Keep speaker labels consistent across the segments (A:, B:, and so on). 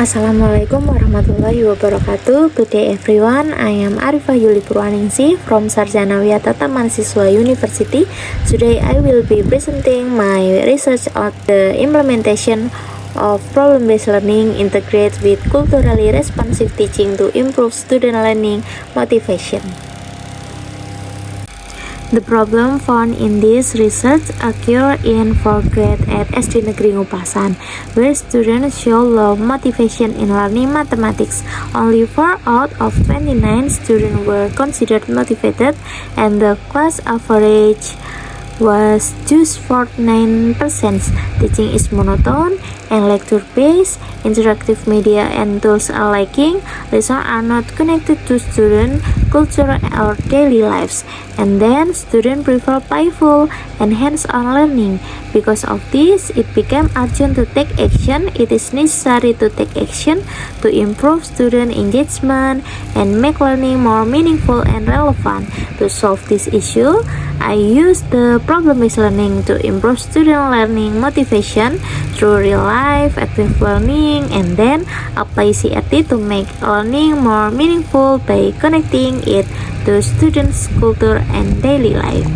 A: Assalamualaikum warahmatullahi wabarakatuh. Good day everyone. I am Arifah Yuli Purwaningsih from Sarjana Wiyatata Mahasiswa University. Today I will be presenting my research on the implementation of problem-based learning integrated with culturally responsive teaching to improve student learning motivation. The problem found in this research occurred in 4th grade at SD Negeri Ngupasan, where students show low motivation in learning mathematics. Only 4 out of 29 students were considered motivated, and the class average was just 49%. Teaching is monotone and lecture-based. Interactive media and tools are lacking. Lessons are not connected to student culture or daily lives. And then students prefer playful and hands-on learning. Because of this, it became urgent to take action. It is necessary to take action to improve student engagement and make learning more meaningful and relevant. To solve this issue, I use the problem-based learning to improve student learning motivation through real-life active learning, and then apply CRT to make learning more meaningful by connecting it to students' culture and daily life.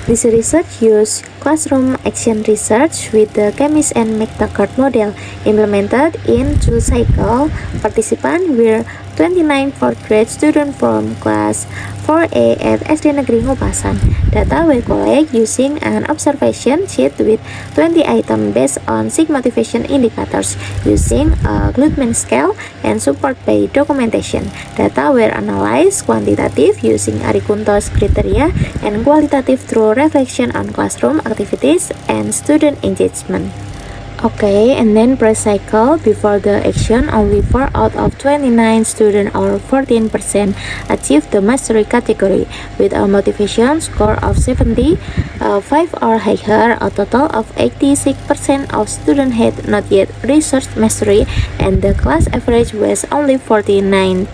A: This research used classroom action research with the Chemist and McTaggart model implemented in 2 cycles. Participants were 29 4th grade students from class 4A at SD Negeri Ngupasan. Data were collected using an observation sheet with 20 items based on 6 motivation indicators using a Gluckman scale and support by documentation. Data were analyzed quantitative using Arikunto's criteria and qualitative through reflection on classroom activities and student engagement. Okay, and then per cycle before the action, only 4 out of 29 students or 14% achieved the mastery category with a motivation score of 75 or higher. A total of 86% of students had not yet reached mastery, and the class average was only 49%.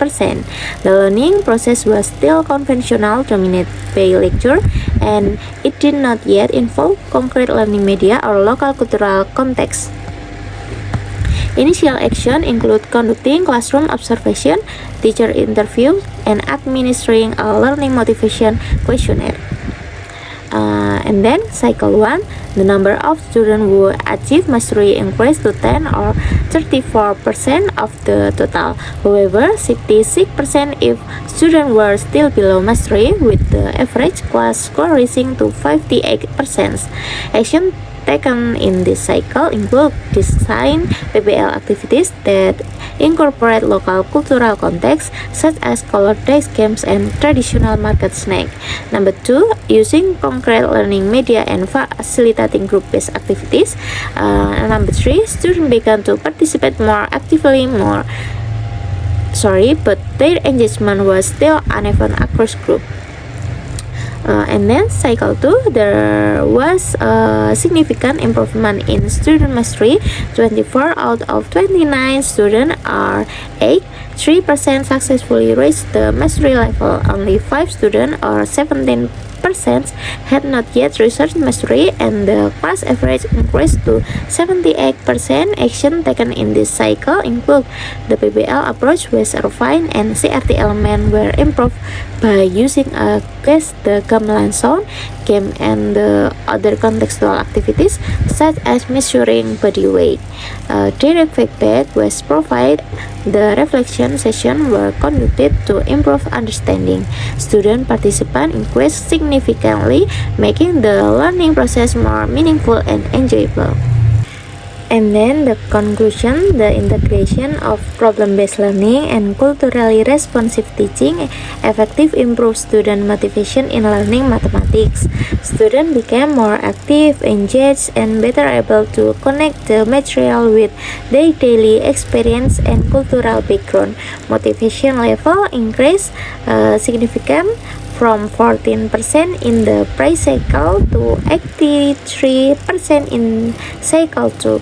A: The learning process was still conventional, dominated by lecture, and it did not yet involve concrete learning media or local cultural context. Initial action include conducting classroom observation, teacher interview, and administering a learning motivation questionnaire. And then cycle 1, the number of students who achieve mastery increased to 10 or 34% of the total. However, 66% if students were still below mastery, with the average class score rising to 58%. Action taken in this cycle include design PBL activities that incorporate local cultural context, such as color-based games and traditional market snack. Number 2, using concrete learning media and facilitating group-based activities. Number 3, students began to participate more actively, but their engagement was still uneven across groups. And then cycle 2, there was a significant improvement in student mastery. 24 out of 29 students are 3% successfully reached the mastery level. Only 5 students or 17% had not yet reached mastery, and the class average increased to 78%. Action taken in this cycle include the PBL approach was refined, and CRT elements were improved by using a guess the gamelan sound game and the other contextual activities such as measuring body weight. Direct feedback was provided. The reflection sessions were conducted to improve understanding. Student participants increased significantly, making the learning process more meaningful and enjoyable. And then the conclusion, the integration of problem-based learning and culturally responsive teaching effectively improves student motivation in learning mathematics. Students became more active, engaged, and better able to connect the material with their daily experience and cultural background. Motivation level increased significantly from 14% in the pre-cycle to 83% in cycle 2.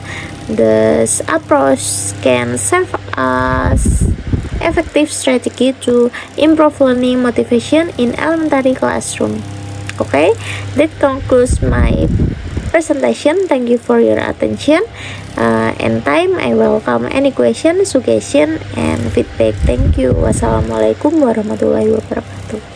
A: This approach can serve as effective strategy to improve learning motivation in elementary classroom. Okay, that concludes my presentation. Thank you for your attention. Anytime I welcome any question, suggestion, and feedback. Thank you. Wassalamualaikum warahmatullahi wabarakatuh.